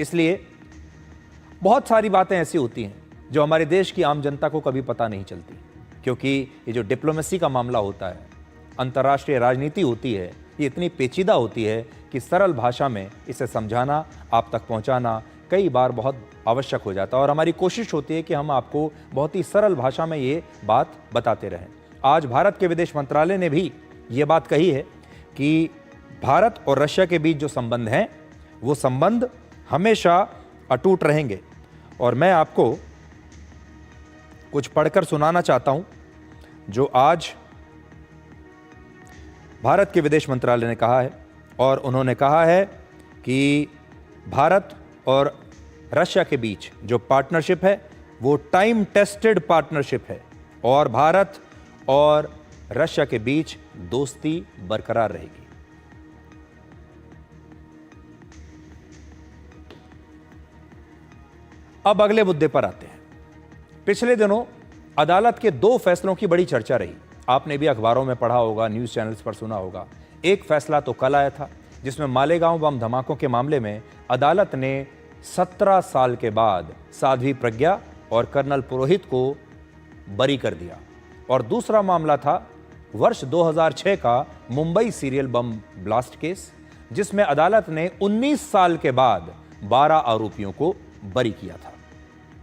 इसलिए बहुत सारी बातें ऐसी होती हैं जो हमारे देश की आम जनता को कभी पता नहीं चलती, क्योंकि ये जो डिप्लोमेसी का मामला होता है, अंतर्राष्ट्रीय राजनीति होती है, ये इतनी पेचीदा होती है कि सरल भाषा में इसे समझाना, आप तक पहुंचाना कई बार बहुत आवश्यक हो जाता है। और हमारी कोशिश होती है कि हम आपको बहुत ही सरल भाषा में ये बात बताते रहें। आज भारत के विदेश मंत्रालय ने भी ये बात कही है कि भारत और रशिया के बीच जो संबंध हैं, वो संबंध हमेशा अटूट रहेंगे। और मैं आपको कुछ पढ़कर सुनाना चाहता हूं जो आज भारत के विदेश मंत्रालय ने कहा है। और उन्होंने कहा है कि भारत और रशिया के बीच जो पार्टनरशिप है वो टाइम टेस्टेड पार्टनरशिप है और भारत और रशिया के बीच दोस्ती बरकरार रहेगी। अब अगले मुद्दे पर आते हैं। पिछले दिनों अदालत के 2 फैसलों की बड़ी चर्चा रही। आपने भी अखबारों में पढ़ा होगा, न्यूज़ चैनल्स पर सुना होगा। एक फैसला तो कल आया था जिसमें मालेगांव बम धमाकों के मामले में अदालत ने 17 साल के बाद साध्वी प्रज्ञा और कर्नल पुरोहित को बरी कर दिया। और दूसरा मामला था वर्ष 2006 का Mumbai serial bomb blast case, जिसमें अदालत ने 19 साल के बाद 12 आरोपियों को बरी किया था।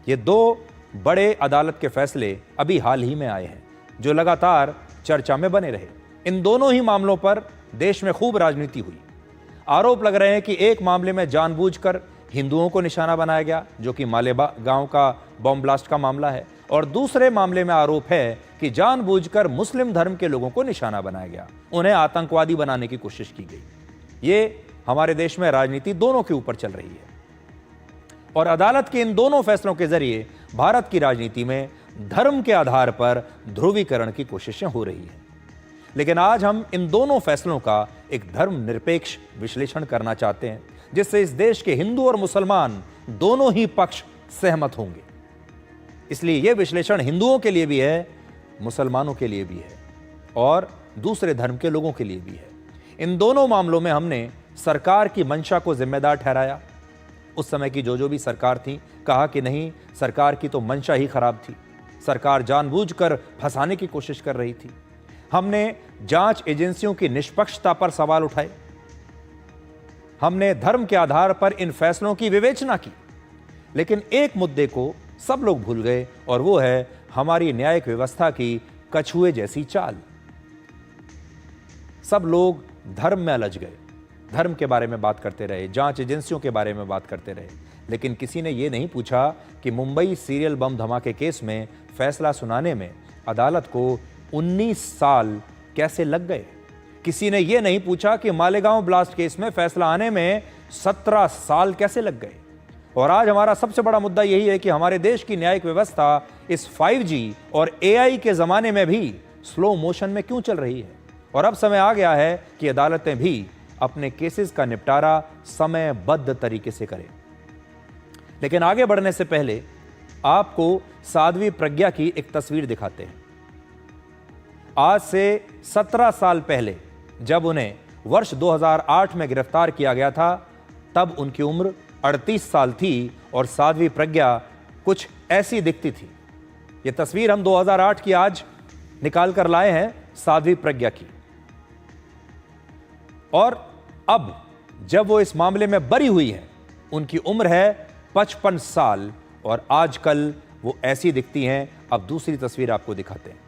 ये 2 बड़े अदालत के फैसले अभी हाल ही में आए हैं जो लगातार चर्चा में बने रहे। इन दोनों ही मामलों पर देश में खूब राजनीति हुई। आरोप लग रहे हैं कि एक मामले में जानबूझकर हिंदुओं को निशाना बनाया गया, जो कि मालेगांव का बम ब्लास्ट का मामला है, और दूसरे मामले में आरोप है कि जानबूझकर मुस्लिम धर्म के लोगों को निशाना बनाया गया, उन्हें आतंकवादी बनाने की कोशिश की गई। ये हमारे देश में राजनीति दोनों के ऊपर चल रही है और अदालत के इन दोनों फैसलों के जरिए भारत की राजनीति में धर्म के आधार पर ध्रुवीकरण की कोशिशें हो रही हैं। लेकिन आज हम इन दोनों फैसलों का एक धर्मनिरपेक्ष विश्लेषण करना चाहते हैं, जिससे इस देश के हिंदू और मुसलमान दोनों ही पक्ष सहमत होंगे। इसलिए यह विश्लेषण हिंदुओं के लिए भी है, मुसलमानों के लिए भी है और दूसरे धर्म के लोगों के लिए भी है। इन दोनों मामलों में हमने सरकार की मंशा को जिम्मेदार ठहराया। उस समय की जो भी सरकार थी, कहा कि नहीं, सरकार की तो मंशा ही खराब थी, सरकार जानबूझकर फंसाने की कोशिश कर रही थी। हमने जांच एजेंसियों की निष्पक्षता पर सवाल उठाए। हमने धर्म के आधार पर इन फैसलों की विवेचना की। लेकिन एक मुद्दे को सब लोग भूल गए और वो है हमारी न्यायिक व्यवस्था की कछुए जैसी चाल। सब लोग धर्म में अलझ गए, धर्म के बारे में बात करते रहे, जांच एजेंसियों के बारे में बात करते रहे, लेकिन किसी ने यह नहीं पूछा कि मुंबई सीरियल बम धमाके केस में फैसला सुनाने में अदालत को 19 साल कैसे लग गए। किसी ने यह नहीं पूछा कि मालेगांव ब्लास्ट केस में फैसला आने में 17 साल कैसे लग गए। और आज हमारा सबसे बड़ा मुद्दा यही है कि हमारे देश की न्यायिक व्यवस्था इस 5G और AI के जमाने में भी स्लो मोशन में क्यों चल रही है। और अब समय आ गया है कि अदालतें भी अपने केसेस का निपटारा समयबद्ध तरीके से करें। लेकिन आगे बढ़ने से पहले आपको साध्वी प्रज्ञा की एक तस्वीर दिखाते हैं। आज से 17 साल पहले जब उन्हें वर्ष 2008 में गिरफ्तार किया गया था, तब उनकी उम्र 38 साल थी और साध्वी प्रज्ञा कुछ ऐसी दिखती थी। यह तस्वीर हम 2008 की आज निकाल कर लाए हैं साध्वी प्रज्ञा की। और अब जब वो इस मामले में बरी हुई है, उनकी उम्र है 55 साल और आजकल वो ऐसी दिखती हैं। अब दूसरी तस्वीर आपको दिखाते हैं।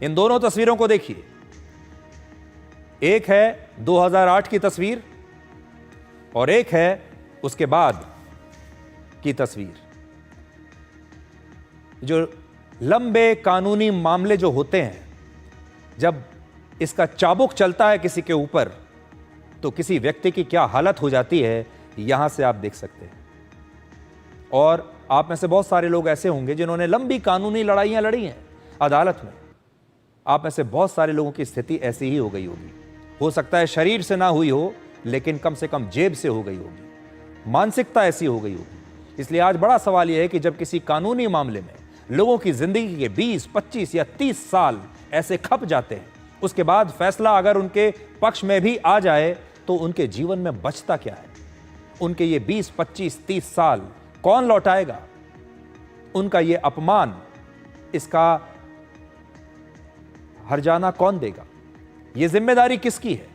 इन दोनों तस्वीरों को देखिए। एक है 2008 की तस्वीर और एक है उसके बाद की तस्वीर। जो लंबे कानूनी मामले जो होते हैं, जब इसका चाबुक चलता है किसी के ऊपर, तो किसी व्यक्ति की क्या हालत हो जाती है, यहां से आप देख सकते हैं। और आप में से बहुत सारे लोग ऐसे होंगे जिन्होंने लंबी कानूनी लड़ाइयां लड़ी हैं अदालत में। आप में से बहुत सारे लोगों की स्थिति ऐसी ही हो गई होगी। हो सकता है शरीर से ना हुई हो, लेकिन कम से कम जेब से हो गई होगी, मानसिकता ऐसी हो गई होगी। इसलिए आज बड़ा सवाल यह है कि जब किसी कानूनी मामले में लोगों की जिंदगी के 20, 25 या 30 साल ऐसे खप जाते हैं, उसके बाद फैसला अगर उनके पक्ष में भी आ जाए तो तो उनके जीवन में बचता क्या है? उनके ये 20, 25, 30 साल कौन लौटाएगा? उनका ये अपमान, इसका हर्जाना कौन देगा? ये जिम्मेदारी किसकी है?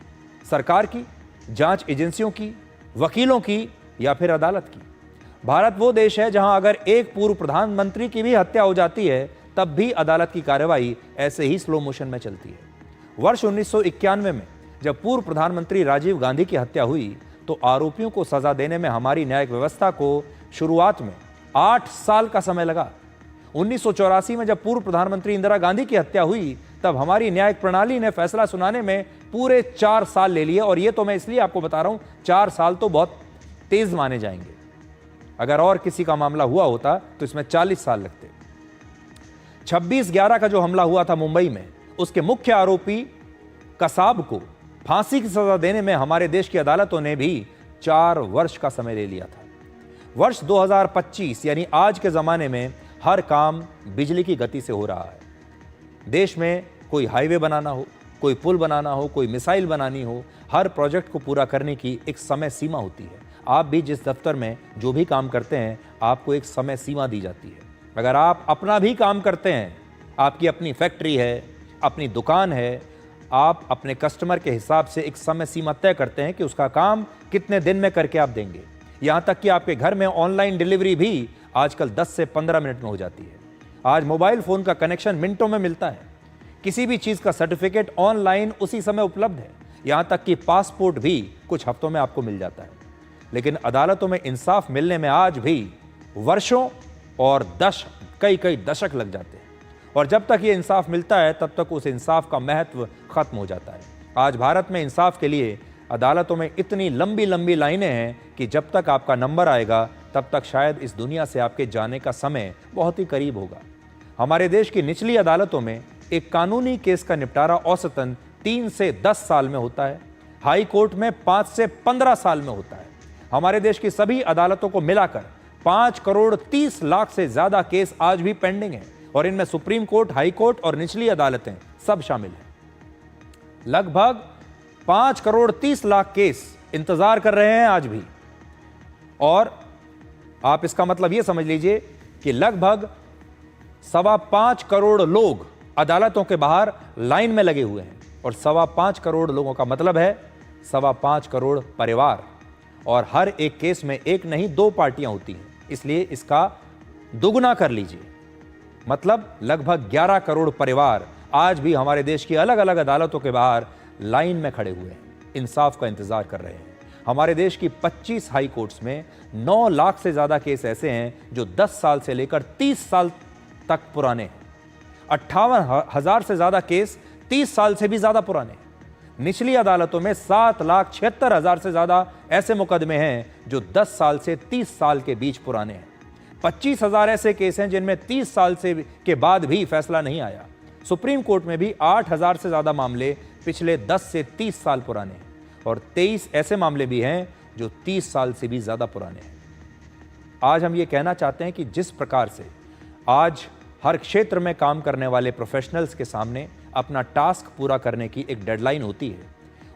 सरकार की, जांच एजेंसियों की, वकीलों की, या फिर अदालत की? भारत वो देश है जहां अगर एक पूर्व प्रधानमंत्री की भी हत्या हो जाती है तब भी अदालत की कार्रवाई ऐसे ही स्लो मोशन में चलती है। वर्ष 1991 में जब पूर्व प्रधानमंत्री राजीव गांधी की हत्या हुई तो आरोपियों को सजा देने में हमारी न्यायिक व्यवस्था को शुरुआत में 8 साल का समय लगा। 1984 में जब पूर्व प्रधानमंत्री इंदिरा गांधी की हत्या हुई तब हमारी न्यायिक प्रणाली ने फैसला सुनाने में पूरे 4 साल ले लिए। और ये तो मैं इसलिए आपको बता रहा हूं, 4 साल तो बहुत तेज माने जाएंगे। अगर और किसी का मामला हुआ होता तो इसमें 40 साल लगते। 26/11 का जो हमला हुआ था मुंबई में, उसके मुख्य आरोपी कसाब को फांसी की सजा देने में हमारे देश की अदालतों ने भी 4 वर्ष का समय ले लिया था। वर्ष 2025 यानी आज के जमाने में हर काम बिजली की गति से हो रहा है। देश में कोई हाईवे बनाना हो, कोई पुल बनाना हो, कोई मिसाइल बनानी हो, हर प्रोजेक्ट को पूरा करने की एक समय सीमा होती है। आप भी जिस दफ्तर में जो भी काम करते हैं, आपको एक समय सीमा दी जाती है। अगर आप अपना भी काम करते हैं, आपकी अपनी फैक्ट्री है, अपनी दुकान है, आप अपने कस्टमर के हिसाब से एक समय सीमा तय करते हैं कि उसका काम कितने दिन में करके आप देंगे। यहाँ तक कि आपके घर में ऑनलाइन डिलीवरी भी आजकल 10 से 15 मिनट में हो जाती है। आज मोबाइल फोन का कनेक्शन मिनटों में मिलता है। किसी भी चीज़ का सर्टिफिकेट ऑनलाइन उसी समय उपलब्ध है। यहाँ तक कि पासपोर्ट भी कुछ हफ्तों में आपको मिल जाता है। लेकिन अदालतों में इंसाफ मिलने में आज भी वर्षों और कई दशक लग जाते हैं। और जब तक ये इंसाफ मिलता है तब तक उस इंसाफ का महत्व खत्म हो जाता है। आज भारत में इंसाफ के लिए अदालतों में इतनी लंबी लंबी लाइनें हैं कि जब तक आपका नंबर आएगा तब तक शायद इस दुनिया से आपके जाने का समय बहुत ही करीब होगा। हमारे देश की निचली अदालतों में एक कानूनी केस का निपटारा औसतन 3 से 10 साल में होता है। हाई कोर्ट में 5 से 15 साल में होता है। हमारे देश की सभी अदालतों को मिलाकर 5 करोड़ 30 लाख से ज्यादा केस आज भी पेंडिंग हैं और इनमें सुप्रीम कोर्ट, हाई कोर्ट और निचली अदालतें सब शामिल हैं। लगभग 5 करोड़ 30 लाख केस इंतजार कर रहे हैं आज भी। और आप इसका मतलब यह समझ लीजिए कि लगभग 5.25 करोड़ लोग अदालतों के बाहर लाइन में लगे हुए हैं। और 5.25 करोड़ लोगों का मतलब है 5.25 करोड़ परिवार। और हर एक केस में एक नहीं 2 पार्टियां होती हैं, इसलिए इसका दुगना कर लीजिए। मतलब लगभग 11 करोड़ परिवार आज भी हमारे देश की अलग अलग अदालतों के बाहर लाइन में खड़े हुए हैं, इंसाफ का इंतजार कर रहे हैं। हमारे देश की 25 हाई कोर्ट्स में 9 लाख से ज्यादा केस ऐसे हैं जो 10 साल से लेकर 30 साल तक पुराने हैं। 58,000 से ज्यादा केस 30 साल से भी ज्यादा पुराने हैं। निचली अदालतों में 7,76,000 से ज्यादा ऐसे मुकदमे हैं जो 10 साल से 30 साल के बीच पुराने हैं। 25,000 ऐसे केस हैं जिनमें 30 साल से के बाद भी फैसला नहीं आया। सुप्रीम कोर्ट में भी 8,000 से ज्यादा मामले पिछले 10 से 30 साल पुराने हैं। और 23 ऐसे मामले भी हैं जो 30 साल से भी ज्यादा पुराने हैं। आज हम ये कहना चाहते हैं कि जिस प्रकार से आज हर क्षेत्र में काम करने वाले प्रोफेशनल्स के सामने अपना टास्क पूरा करने की एक डेडलाइन होती है,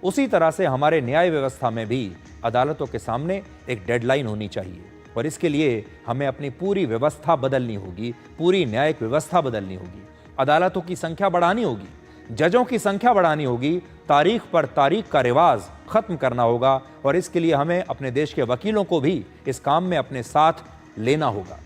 उसी तरह से हमारे न्याय व्यवस्था में भी अदालतों के सामने एक डेडलाइन होनी चाहिए। और इसके लिए हमें अपनी पूरी व्यवस्था बदलनी होगी, पूरी न्यायिक व्यवस्था बदलनी होगी। अदालतों की संख्या बढ़ानी होगी, जजों की संख्या बढ़ानी होगी, तारीख पर तारीख का रिवाज खत्म करना होगा। और इसके लिए हमें अपने देश के वकीलों को भी इस काम में अपने साथ लेना होगा।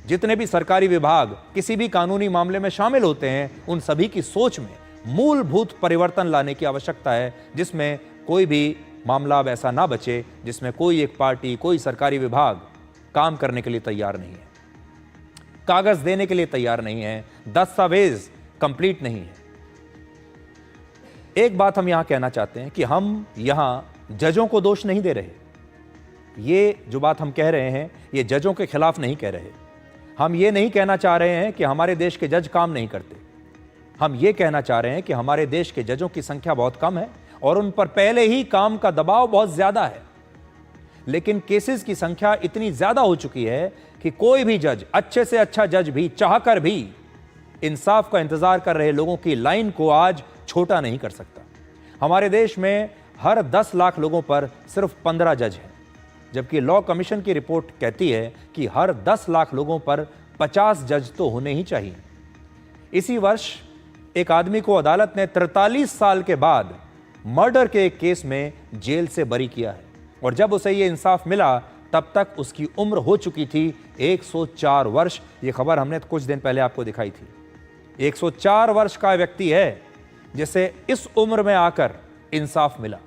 जितने भी सरकारी विभाग किसी भी कानूनी मामले में शामिल होते हैं, उन सभी की सोच में मूलभूत परिवर्तन लाने की आवश्यकता है, जिसमें कोई भी मामला अब ऐसा ना बचे जिसमें कोई एक पार्टी, कोई सरकारी विभाग काम करने के लिए तैयार नहीं है, कागज देने के लिए तैयार नहीं है, दस्तावेज कंप्लीट नहीं है। एक बात हम यहां कहना चाहते हैं कि हम यहां जजों को दोष नहीं दे रहे। ये जो बात हम कह रहे हैं, ये जजों के खिलाफ नहीं कह रहे। हम ये नहीं कहना चाह रहे हैं कि हमारे देश के जज काम नहीं करते। हम ये कहना चाह रहे हैं कि हमारे देश के जजों की संख्या बहुत कम है और उन पर पहले ही काम का दबाव बहुत ज्यादा है। लेकिन केसेस की संख्या इतनी ज्यादा हो चुकी है कि कोई भी जज, अच्छे से अच्छा जज भी चाहकर भी इंसाफ का इंतजार कर रहे लोगों की लाइन को आज छोटा नहीं कर सकता। हमारे देश में हर 10 लाख लोगों पर सिर्फ 15 जज हैं, जबकि लॉ कमीशन की रिपोर्ट कहती है कि हर 10 लाख लोगों पर 50 जज तो होने ही चाहिए। इसी वर्ष एक आदमी को अदालत ने 43 साल के बाद मर्डर के एक केस में जेल से बरी किया है, और जब उसे यह इंसाफ मिला तब तक उसकी उम्र हो चुकी थी 104 वर्ष। यह खबर हमने कुछ दिन पहले आपको दिखाई थी। 104 वर्ष का व्यक्ति है जिसे इस उम्र में आकर इंसाफ मिला।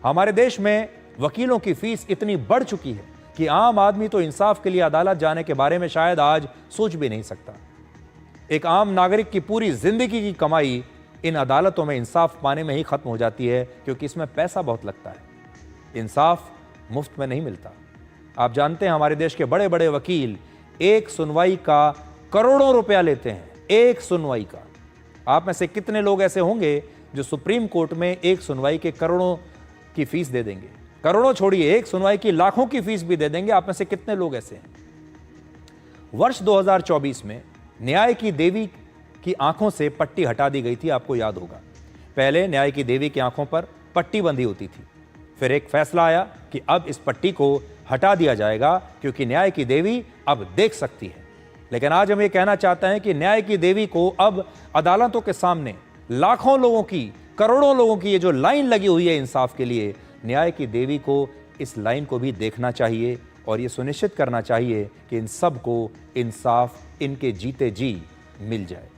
हमारे देश में वकीलों की फीस इतनी बढ़ चुकी है कि आम आदमी तो इंसाफ के लिए अदालत जाने के बारे में शायद आज सोच भी नहीं सकता। एक आम नागरिक की पूरी जिंदगी की कमाई इन अदालतों में इंसाफ पाने में ही खत्म हो जाती है, क्योंकि इसमें पैसा बहुत लगता है। इंसाफ मुफ्त में नहीं मिलता। आप जानते हैं हमारे देश के बड़े बड़े वकील एक सुनवाई का करोड़ों रुपया लेते हैं, एक सुनवाई का। आप में से कितने लोग ऐसे होंगे जो सुप्रीम कोर्ट में एक सुनवाई के करोड़ों की फीस दे देंगे? करोड़ों छोड़िए, एक सुनवाई की लाखों की फीस भी दे देंगे। आप में से कितने लोग ऐसे हैं? वर्ष 2024 में न्याय की देवी की आंखों से पट्टी हटा दी गई थी, आपको याद होगा। पहले न्याय की देवी की आंखों पर पट्टी बंधी होती थी, फिर एक फैसला आया कि अब इस पट्टी को हटा दिया जाएगा, क्योंकि न्याय की देवी अब देख सकती है। लेकिन आज हम ये कहना चाहते हैं कि न्याय की देवी को अब अदालतों के सामने लाखों लोगों की, करोड़ों लोगों की ये जो लाइन लगी हुई है इंसाफ के लिए, न्याय की देवी को इस लाइन को भी देखना चाहिए और ये सुनिश्चित करना चाहिए कि इन सब को इंसाफ इनके जीते जी मिल जाए।